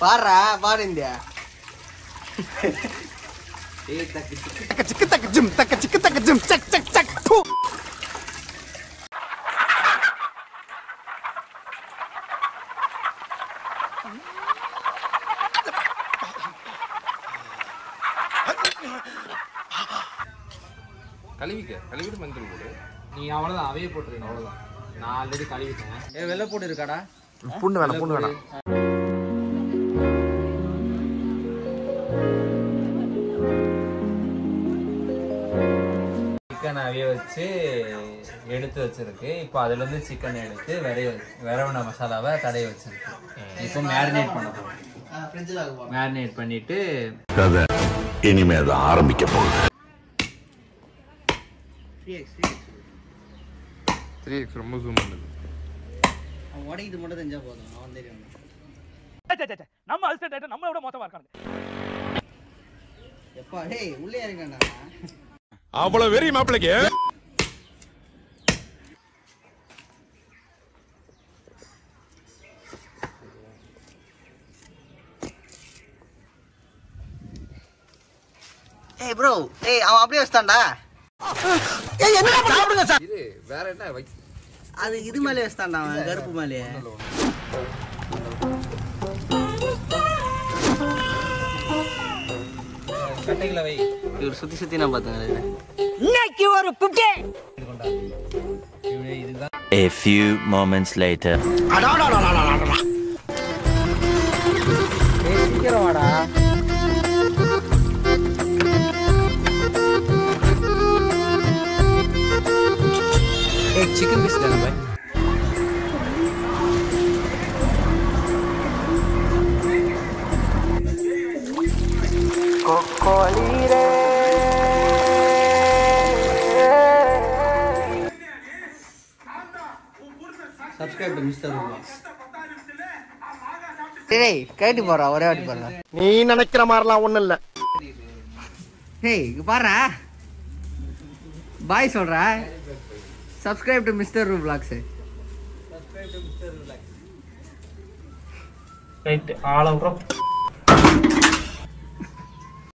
பாரா பாரு இந்தியா தக்க தக்க ஜும் சக் சக் சக் தூ கழுவிட்டு மஞ்சள் போடு. நீ அவ்வளவுதான் அவையே போட்டுருக்கேன் அவ்வளவுதான். நான் ஆல்ரெடி கழுவிட்டேன். வெள்ளை போட்டு இருக்காடா. புண்ணு வேணாம். சிக்கன் அவைய வச்சு எடுத்து வச்சிருக்கு. இப்போ அதுல இருந்து சிக்கன் எடுத்து விரவன மசாலாவை தடைய வச்சிருக்கு. இப்போ மேரினேட் பண்ண போறோம். மேரினேட் பண்ணிட்டு கதை இனிமே அதை ஆரம்பிக்க போகுது. 3x ரொம்ப ஜூம் பண்ணுது. அவன் உடைக்கிட்டு மட்டும் தெரிஞ்சா போதும். அவன் தெரியும். நம்ம அல்சர் நம்மளை விட மோசமா இருக்காங்க. எப்பா டேய் உள்ளே இருக்கேன்டா. அவ்வளவு வெறி மாப்பிளைக்கு. ஏய் ப்ரோ ஏய் அவன் அப்படியே வச்சான்டா. ஏய் என்னடா சாப்பிடுங்க சார். இது வேற என்ன அது இது மேலே வச்சான்டா அவன் கருப்பு மேலே. கட்டைகளை வை. இவர் சுத்தி நான் பார்த்தேன். இன்னைக்கு ஒரு 50 இதுதான். A few moments later. அடாடாடாடாடாடா. ஏய் சீக்கிரம் வாடா. एक चिकन पीस देना भाई. Subscribe to Mr. Vlogs. டேய் கேட்டு போறா ஒரே வாட்டி பாருங்க. நீ நினைக்கிற மாதிரிலாம் ஒண்ணும் இல்ல. ஹேய் இங்க பாருடா. பாய் சொல்றா. Subscribe to Mr. Vlogs. Right all out